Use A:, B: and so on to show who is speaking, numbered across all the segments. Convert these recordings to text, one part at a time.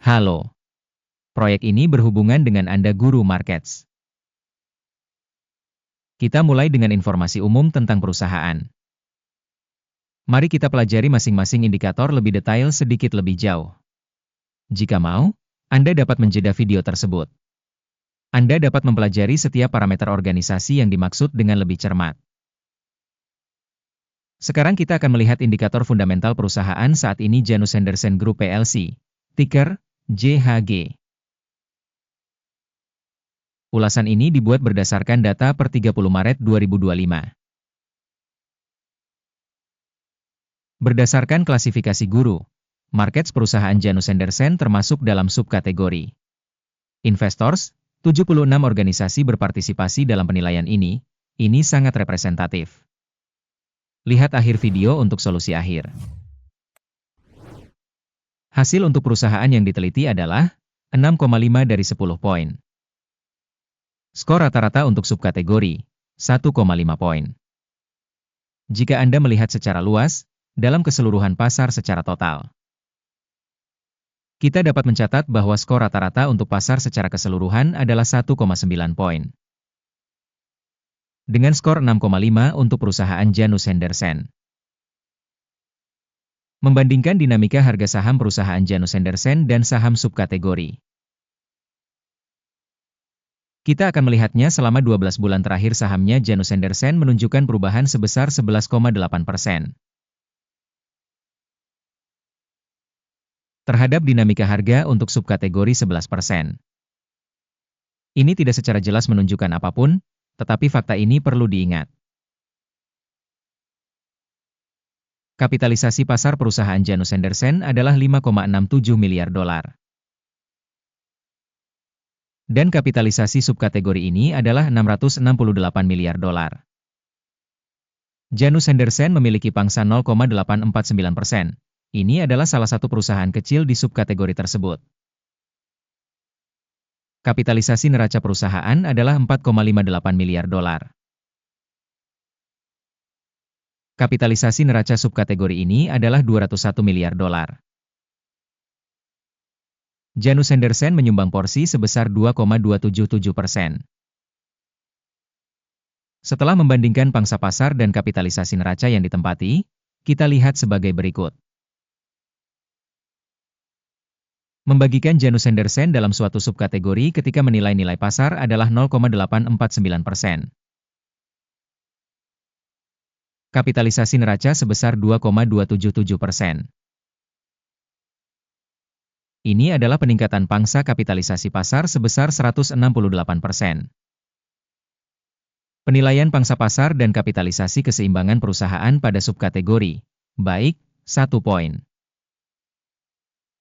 A: Halo, proyek ini berhubungan dengan Anda Guru Markets. Kita mulai dengan informasi umum tentang perusahaan. Mari kita pelajari masing-masing indikator lebih detail sedikit lebih jauh. Jika mau, Anda dapat menjeda video tersebut. Anda dapat mempelajari setiap parameter organisasi yang dimaksud dengan lebih cermat. Sekarang kita akan melihat indikator fundamental perusahaan saat ini Janus Henderson Group PLC, ticker JHG. Ulasan ini dibuat berdasarkan data per 30 Maret 2025. Berdasarkan klasifikasi guru, markets perusahaan Janus Henderson termasuk dalam subkategori Investors, 76 organisasi berpartisipasi dalam penilaian ini sangat representatif. Lihat akhir video untuk solusi akhir. Hasil untuk perusahaan yang diteliti adalah 6,5 dari 10 poin. Skor rata-rata untuk subkategori, 1,5 poin. Jika Anda melihat secara luas, dalam keseluruhan pasar secara total, kita dapat mencatat bahwa skor rata-rata untuk pasar secara keseluruhan adalah 1,9 poin. Dengan skor 6,5 untuk perusahaan Janus Henderson. Membandingkan dinamika harga saham perusahaan Janus Henderson dan saham subkategori. Kita akan melihatnya selama 12 bulan terakhir sahamnya Janus Henderson menunjukkan perubahan sebesar 11,8%. Terhadap dinamika harga untuk subkategori 11%. Ini tidak secara jelas menunjukkan apapun, tetapi fakta ini perlu diingat. Kapitalisasi pasar perusahaan Janus Henderson adalah 5,67 miliar dolar. Dan kapitalisasi subkategori ini adalah 668 miliar dolar. Janus Henderson memiliki pangsa 0,849%. Ini adalah salah satu perusahaan kecil di subkategori tersebut. Kapitalisasi neraca perusahaan adalah 4,58 miliar dolar. Kapitalisasi neraca subkategori ini adalah 201 miliar dolar. Janus Henderson menyumbang porsi sebesar 2,277%. Setelah membandingkan pangsa pasar dan kapitalisasi neraca yang ditempati, kita lihat sebagai berikut. Membagikan Janus Henderson dalam suatu subkategori ketika menilai nilai pasar adalah 0,849%. Kapitalisasi neraca sebesar 2,277%. Ini adalah peningkatan pangsa kapitalisasi pasar sebesar 168%. Penilaian pangsa pasar dan kapitalisasi keseimbangan perusahaan pada subkategori, baik, 1 poin.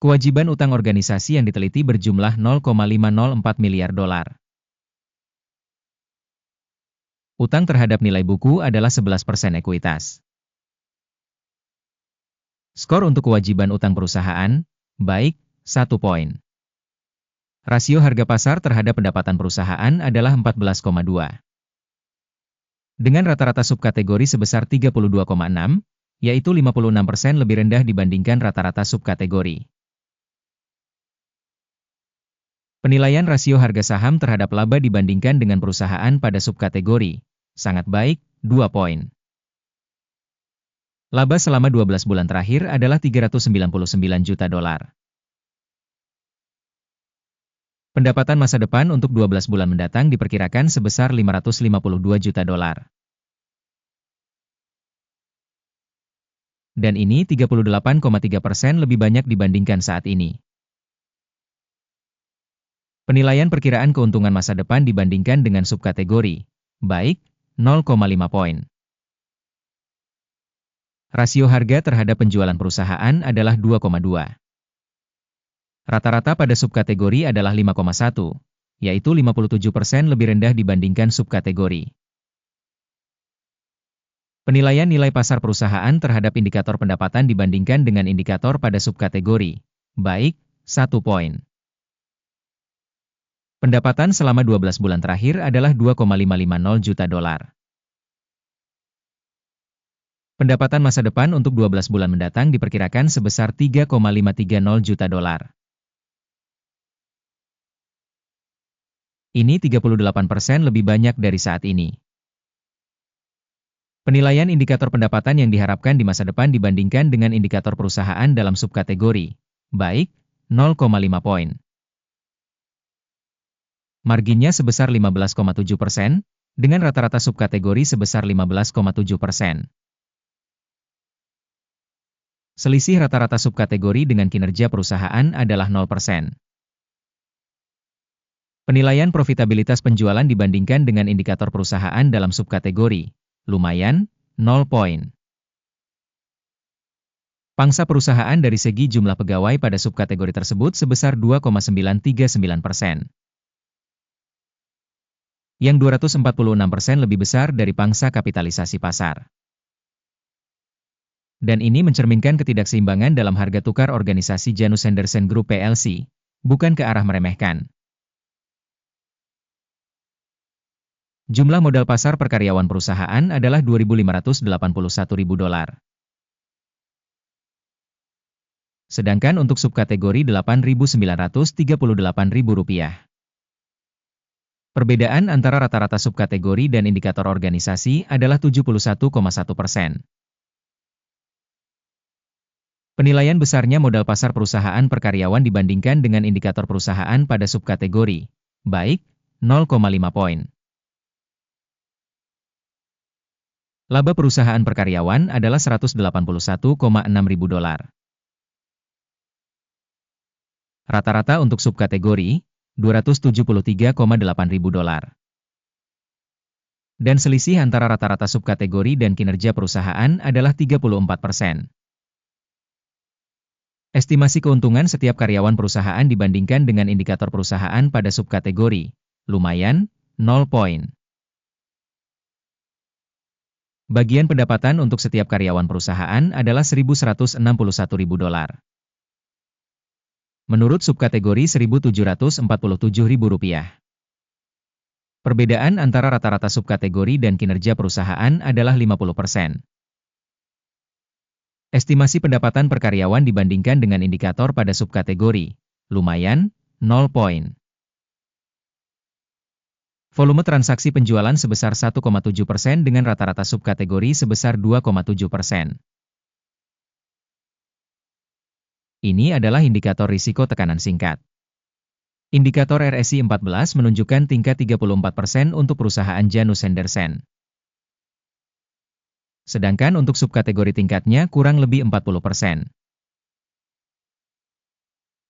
A: Kewajiban utang organisasi yang diteliti berjumlah 0,504 miliar dolar. Utang terhadap nilai buku adalah 11% ekuitas. Skor untuk kewajiban utang perusahaan, baik, 1 poin. Rasio harga pasar terhadap pendapatan perusahaan adalah 14,2. Dengan rata-rata subkategori sebesar 32,6, yaitu 56% lebih rendah dibandingkan rata-rata subkategori. Penilaian rasio harga saham terhadap laba dibandingkan dengan perusahaan pada subkategori, sangat baik, 2 poin. Laba selama 12 bulan terakhir adalah 399 juta dolar. Pendapatan masa depan untuk 12 bulan mendatang diperkirakan sebesar 552 juta dolar. Dan ini 38,3% lebih banyak dibandingkan saat ini. Penilaian perkiraan keuntungan masa depan dibandingkan dengan subkategori, baik, 0,5 poin. Rasio harga terhadap penjualan perusahaan adalah 2,2. Rata-rata pada subkategori adalah 5,1, yaitu 57% lebih rendah dibandingkan subkategori. Penilaian nilai pasar perusahaan terhadap indikator pendapatan dibandingkan dengan indikator pada subkategori, baik, 1 poin. Pendapatan selama 12 bulan terakhir adalah 2,550 juta dolar. Pendapatan masa depan untuk 12 bulan mendatang diperkirakan sebesar 3,530 juta dolar. Ini 38% lebih banyak dari saat ini. Penilaian indikator pendapatan yang diharapkan di masa depan dibandingkan dengan indikator perusahaan dalam subkategori, baik, 0,5 poin. Marginnya sebesar 15,7%, dengan rata-rata subkategori sebesar 15,7%. Selisih rata-rata subkategori dengan kinerja perusahaan adalah 0%. Penilaian profitabilitas penjualan dibandingkan dengan indikator perusahaan dalam subkategori, lumayan, 0 poin. Pangsa perusahaan dari segi jumlah pegawai pada subkategori tersebut sebesar 2,939%. Yang 246% lebih besar dari pangsa kapitalisasi pasar. Dan ini mencerminkan ketidakseimbangan dalam harga tukar organisasi Janus Henderson Group plc, bukan ke arah meremehkan. Jumlah modal pasar per karyawan perusahaan adalah $2.581.000. Sedangkan untuk subkategori $8.938.000. Perbedaan antara rata-rata subkategori dan indikator organisasi adalah 71,1%. Penilaian besarnya modal pasar perusahaan per karyawan dibandingkan dengan indikator perusahaan pada subkategori, baik, 0,5 poin. Laba perusahaan per karyawan adalah $181,600. Rata-rata untuk subkategori, $273,800. Dan selisih antara rata-rata subkategori dan kinerja perusahaan adalah 34%. Estimasi keuntungan setiap karyawan perusahaan dibandingkan dengan indikator perusahaan pada subkategori, lumayan, 0 poin. Bagian pendapatan untuk setiap karyawan perusahaan adalah $1.161.000. Menurut subkategori $1.747.000. Perbedaan antara rata-rata subkategori dan kinerja perusahaan adalah 50%. Estimasi pendapatan per karyawan dibandingkan dengan indikator pada subkategori, lumayan, 0 poin. Volume transaksi penjualan sebesar 1,7% dengan rata-rata subkategori sebesar 2,7%. Ini adalah indikator risiko tekanan singkat. Indikator RSI 14 menunjukkan tingkat 34% untuk perusahaan Janus Henderson. Sedangkan untuk subkategori tingkatnya kurang lebih 40%.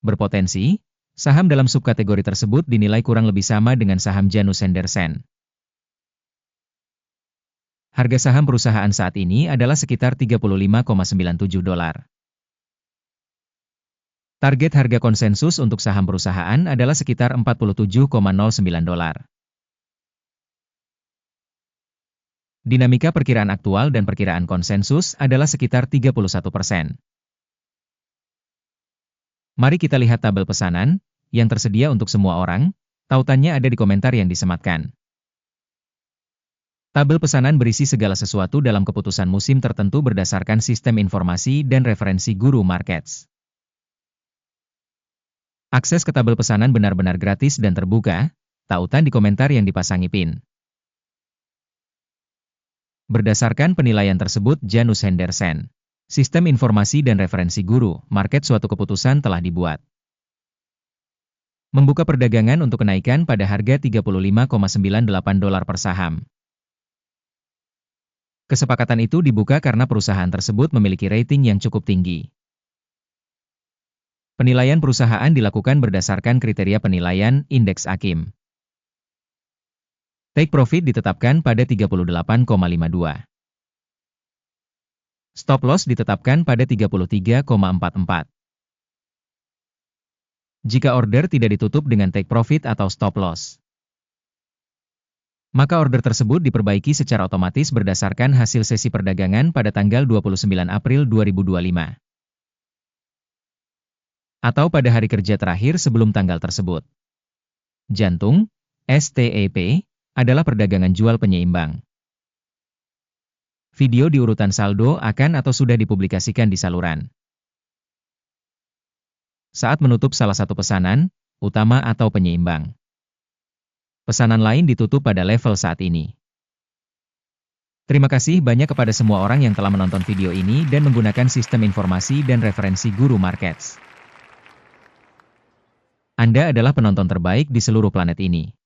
A: Berpotensi, saham dalam subkategori tersebut dinilai kurang lebih sama dengan saham Janus Henderson. Harga saham perusahaan saat ini adalah sekitar $35,97. Target harga konsensus untuk saham perusahaan adalah sekitar $47,09. Dinamika perkiraan aktual dan perkiraan konsensus adalah sekitar 31%. Mari kita lihat tabel pesanan, yang tersedia untuk semua orang, tautannya ada di komentar yang disematkan. Tabel pesanan berisi segala sesuatu dalam keputusan musim tertentu berdasarkan sistem informasi dan referensi Guru Markets. Akses ke tabel pesanan benar-benar gratis dan terbuka, tautan di komentar yang dipasangi pin. Berdasarkan penilaian tersebut Janus Henderson, sistem informasi dan referensi Guru Market suatu keputusan telah dibuat. Membuka perdagangan untuk kenaikan pada harga $35,98 per saham. Kesepakatan itu dibuka karena perusahaan tersebut memiliki rating yang cukup tinggi. Penilaian perusahaan dilakukan berdasarkan kriteria penilaian Indeks AKIM. Take profit ditetapkan pada 38,52. Stop loss ditetapkan pada 33,44. Jika order tidak ditutup dengan take profit atau stop loss, maka order tersebut diperbaiki secara otomatis berdasarkan hasil sesi perdagangan pada tanggal 29 April 2025. Atau pada hari kerja terakhir sebelum tanggal tersebut. Jantung, STEP, adalah perdagangan jual penyeimbang. Video di urutan saldo akan atau sudah dipublikasikan di saluran. Saat menutup salah satu pesanan, utama atau penyeimbang. Pesanan lain ditutup pada level saat ini. Terima kasih banyak kepada semua orang yang telah menonton video ini dan menggunakan sistem informasi dan referensi Guru Markets. Anda adalah penonton terbaik di seluruh planet ini.